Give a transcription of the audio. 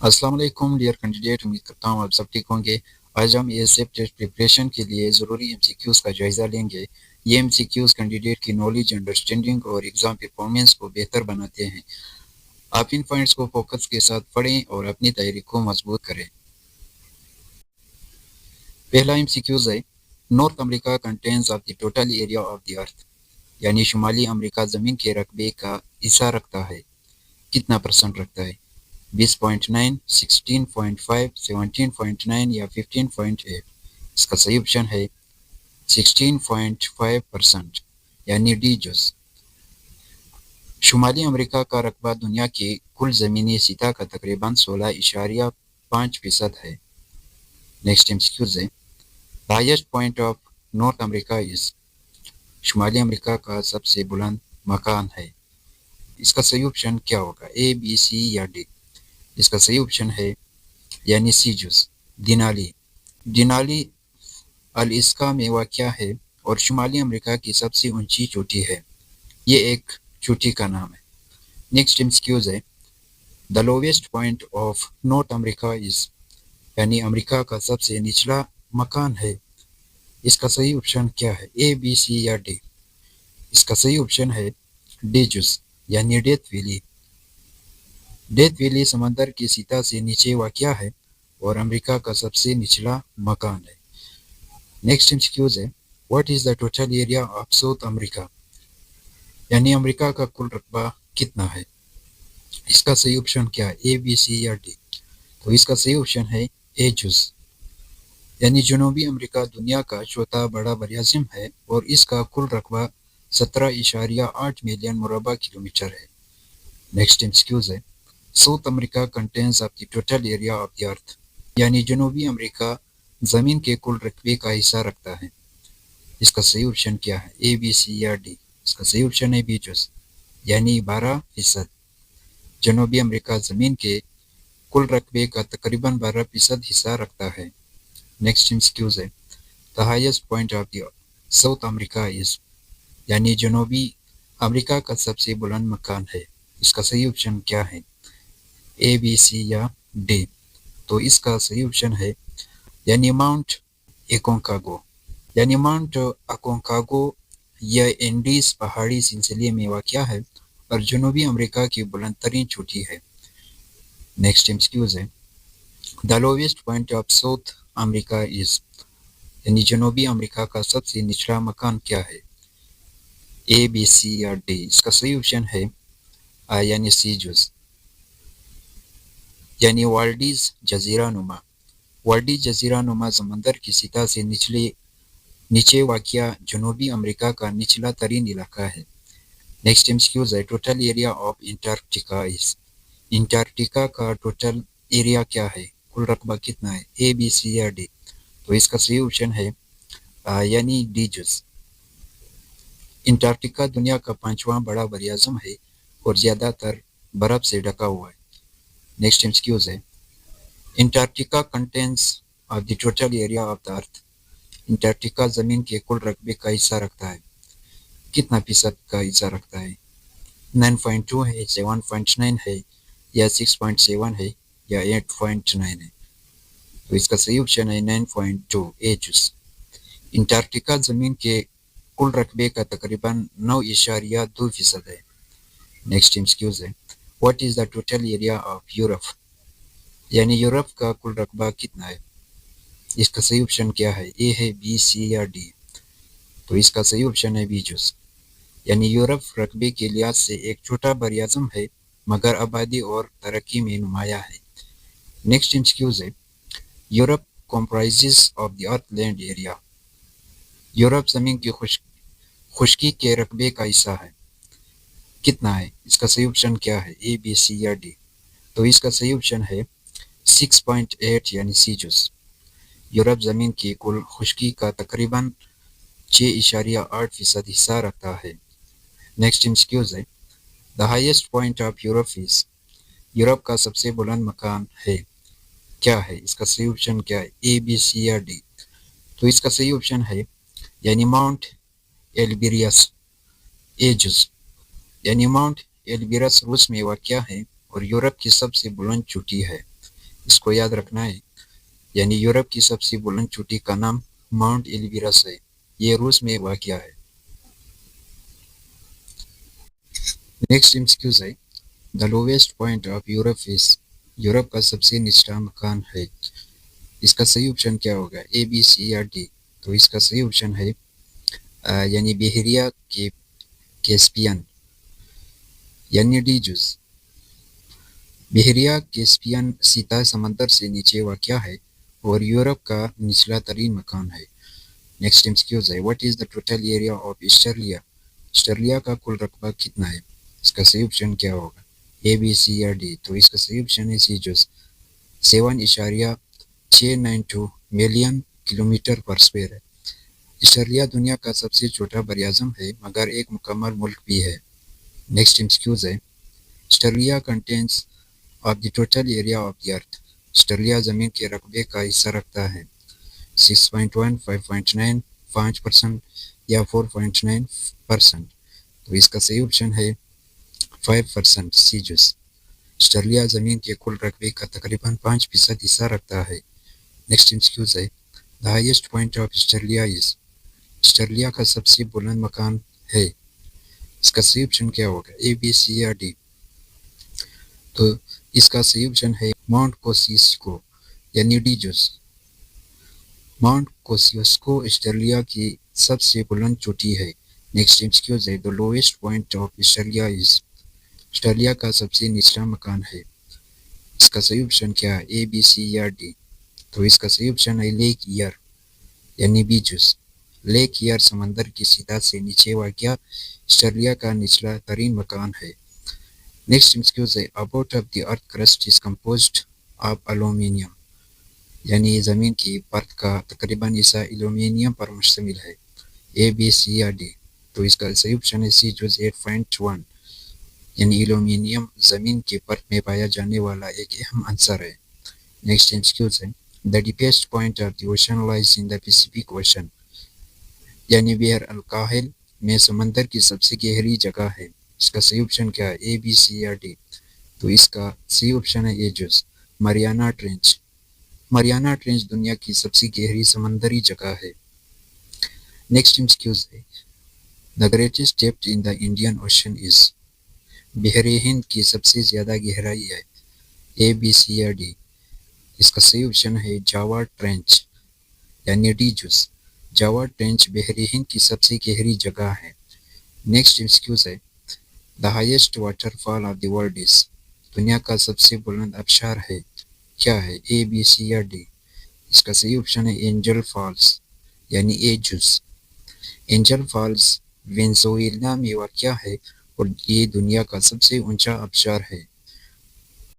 السلام علیکم dear candidate, امید کرتا ہوں آپ سب ٹھیک ہوں گے۔ آج ہم اے ایف ٹیسٹ پریپریشن کے لیے ضروری ایم سی کیوز کا جائزہ لیں گے۔ یہ ایم سی کیوز کینڈیڈیٹ کی نالج، انڈرسٹینڈنگ اور ایگزام پرفارمنس کو بہتر بناتے ہیں۔ آپ ان پوائنٹس کو فوکس کے ساتھ پڑھیں اور اپنی تیاری کو مضبوط کریں۔ پہلا ایم سی کیوز ہے، North America contains of the total area of the earth, یعنی شمالی امریکہ زمین کے رقبے کا حصہ رکھتا ہے، کتنا پرسنٹ رکھتا ہے؟ 20.9، 16.5، 17.9 یا 15.8۔ اس کا صحیح آپشن ہے 16.5%، یعنی ڈی جز۔ شمالی امریکہ کا رقبہ دنیا کے کل زمینی سطح کا تقریباً 16.5% ہے۔ نیکسٹ ایمسیکیوز ہے، the highest point of North America is, شمالی امریکہ کا سب سے بلند مکان ہے۔ اس کا صحیح آپشن کیا ہوگا؟ اے، بی، سی یا ڈی؟ اس کا صحیح آپشن ہے یعنی سی جز، دینالی۔ دینالی الاسکا میں واقع ہے اور شمالی امریکہ کی سب سے اونچی چوٹی ہے۔ یہ ایک چوٹی کا نام ہے۔ نیکسٹ ایمسیکیوز ہے، the lowest point of North America is, یعنی امریکہ کا سب سے نچلا مکان ہے۔ اس کا صحیح آپشن کیا ہے؟ اے، بی، سی یا ڈی؟ اس کا صحیح آپشن ہے ڈی جز، یعنی ڈیتھ ویلی۔ ڈیتھ ویلی سمندر کی سطح سے نیچے واقع ہے اور امریکہ کا سب سے نچلا مکان ہے۔ نیکسٹ ایمسیکیوز ہے، what is the total area of South America, یعنی امریکہ کا کل رقبہ کتنا ہے؟ اس کا صحیح آپشن کیا ہے؟ اے، بی، سی یا ڈی؟ تو اس کا صحیح آپشن ہے اے جز، یعنی جنوبی امریکہ دنیا کا چوتھا بڑا براعظم ہے اور اس کا کل رقبہ 17.8 ملین مربع کلومیٹر ہے۔ نیکسٹ ایمسیکیوز ہے، South America contains of the total area of the earth, یعنی جنوبی امریکہ زمین کے کل رقبے کا حصہ رکھتا ہے۔ اس کا صحیح آپشن کیا ہے؟ اے، بی، سی یا ڈی؟ اس کا صحیح آپشن ہے بی جز، یعنی 12%۔ جنوبی امریکہ زمین کے کل رقبے کا تقریباً 12% حصہ رکھتا ہے۔ نیکسٹ ایمسیکیوز ہے، the highest point of the South America is, یعنی جنوبی امریکہ کا سب سے بلند مکان ہے۔ اس کا صحیح آپشن کیا ہے؟ اے، بی، سی یا ڈی؟ تو اس کا صحیح آپشن ہے یعنی ماؤنٹ ایکونکاگو۔ یعنی ماؤنٹ اکونکاگو یہ اینڈیز پہاڑی سلسلے میں واقع ہے اور جنوبی امریکہ کی بلند ترین چوٹی ہے۔ نیکسٹ ایمسیکیوز ہے، the lowest point of South America is, یعنی جنوبی امریکہ کا سب سے نچلا مکان کیا ہے؟ اے، بی، سی یا ڈی؟ اس کا صحیح آپشن ہے یعنی سی جز، یعنی والڈیز جزیرہ نما۔ والڈیز جزیرہ نما سمندر کی سطح سے نیچے واقع جنوبی امریکہ کا نچلا ترین علاقہ ہے۔ نیکسٹ ایمسیکیوز ہے، total area of Antarctica is, Antarctica کا ٹوٹل ایریا کیا ہے؟ کل رقبہ کتنا ہے؟ اے، بی، سی یا ڈی؟ تو اس کا صحیح آپشن ہے یعنی ڈی جز۔ انٹارکٹیکا دنیا کا 5واں بڑا براعظم ہے اور زیادہ تر برف سے ڈھکا ہوا ہے۔ نیکسٹ ایمسیکیوز ہے، Antarctica contains of the total area of the earth, Antarctica زمین کے کل رقبے کا حصہ رکھتا ہے، کتنا فیصد کا حصہ رکھتا ہے؟ 9.2 ہے، 7.9 ہے یا 6.7 ہے یا 8.9 ہے؟ تو اس کا صحیح آپشن ہے 9.2 ایجز۔ انٹارکٹیکا زمین کے کل رقبے کا تقریباً 9.2% ہے۔ نیکسٹ ایمسیکیوز ہے، what is the total area of Europe, یعنی یورپ کا کل رقبہ کتنا ہے؟ اس کا صحیح آپشن کیا ہے؟ اے ہے، بی، سی یا ڈی؟ تو اس کا صحیح آپشن ہے بی جز، یعنی یورپ رقبے کے لحاظ سے ایک چھوٹا براعظم ہے مگر آبادی اور ترقی میں نمایاں ہے۔ نیکسٹ ایمسیکیوز ہے، Europe comprises of the earth land area, Europe زمین کی خشکی کے رقبے کا حصہ ہے، کتنا ہے؟ اس کا صحیح آپشن کیا ہے؟ اے، بی، سی یا ڈی؟ تو اس کا صحیح آپشن ہے 6.8 یعنی سی جز۔ یورپ زمین کی کل خشکی کا تقریباً 6.8% حصہ رکھتا ہے۔ نیکسٹ ایمسیکیوز ہے، the highest point of Europe is، Europe کا سب سے بلند مکان ہے، کیا ہے؟ اس کا صحیح آپشن کیا ہے؟ اے، بی، سی یا ڈی؟ تو اس کا صحیح آپشن ہے یعنی ماؤنٹ ایلبریس، ایجز، یعنی ماؤنٹ ایلبریس روس میں واقع ہے اور یورپ کی سب سے بلند چوٹی ہے۔ اس کو یاد رکھنا ہے. یعنی یورپ کی سب سے بلند چوٹی کا نام ماؤنٹ ایلیبرس ہے. یہ روس میں واقع ہے. نیکسٹ MCQs ہے. The lowest point of Europe is. Europe کا سب سے نچلا مکان ہے. اس کا صحیح آپشن کیا ہوگا؟ A B C یا D. تو اس کا صحیح آپشن ہے یعنی بحیرہ کیسپیئن یعنی ڈی جز. بحیرہ کیسپیئن سیدھا سمندر سے نیچے واقع ہے اور یورپ کا نچلا ترین مکان ہے. نیکسٹ MCQs ہے. What is the total area of Australia? Australia کا کل رقبہ کتنا ہے؟ اس کا صحیح آپشن کیا ہوگا؟ A B C یا D. تو اس کا صحیح آپشن ہے سی جز. 7.692 ملین کلومیٹر پر اسکوائر ہے. آسٹریلیا دنیا کا سب سے چھوٹا براعظم ہے مگر ایک مکمل ملک بھی ہے. نیکسٹ MCQs ہے. Australia contains of the total area of the earth. Australia زمین کے رقبے کا حصہ رکھتا ہے. 6.1 5.9 5% یا 4.9%. تو اس کا صحیح آپشن ہے 5% سی جز. آسٹریلیا زمین کے کل رقبے کا تقریباً 5% حصہ رکھتا ہے. نیکسٹ MCQs ہے. The highest point of Australia is. Australia کا سب سے بلند مقام ہے. اس کا صحیح آپشن کیا ہوگا؟ A B C یا D. تو اس کا صحیح آپشن ہے ماؤنٹ کوسیسکو یعنی ڈی جز. ماؤنٹ کوسیسکو آسٹریلیا کی سب سے بلند چوٹی ہے. نیکسٹ MCQs ہے. The lowest point of Australia is. Australia کا سب سے نچلا مکان ہے. اس کا صحیح آپشن کیا ہے؟ A B C یا D. تو اس کا صحیح آپشن ہے لیک ایئر یعنی بی جز. لیک ایئر سمندر کی سطح سے نیچے واقع آسٹریلیا کا نچلا ترین مکان ہے. نیکسٹ MCQs ہے. About of the earth crust is composed of aluminium. یعنی زمین کی پرت کا تقریباً حصہ ایلومینیم پر مشتمل ہے. A B C یا D. تو اس کا صحیح آپشن ہے سی جز 8.1 یعنی ایلومینیم زمین کی پرت میں پایا جانے والا ایک اہم عنصر ہے. نیکسٹ MCQs ہے. The deepest point of the ocean lies in the Pacific Ocean. یعنی بحر الکاہل میں سمندر کی سب سے گہری جگہ ہے. اس کا صحیح آپشن کیا ہے؟ A B C یا D. تو اس کا صحیح آپشن ہے A جز. مریانا ٹرینچ. مریانا ٹرینچ دنیا کی سب سے گہری سمندری جگہ ہے. نیکسٹ MCQs ہے. The greatest depth in the Indian Ocean is. بحر ہند کی سب سے زیادہ گہرائی ہے. A B C یا D. اس کا صحیح آپشن ہے جاوا ٹرینچ یعنی ڈی جز. جاوا ٹرینچ بحر ہند کی سب سے گہری جگہ ہے. نیکسٹ MCQs ہے. The highest water fall of the world is. دنیا کا سب سے بلند آبشار ہے. کیا ہے؟ A B C یا D. اس کا صحیح آپشن ہے اینجل فالز یعنی A جز. اینجل فالز وینزویلا میں واقع ہے اور یہ دنیا کا سب سے اونچا آبشار ہے.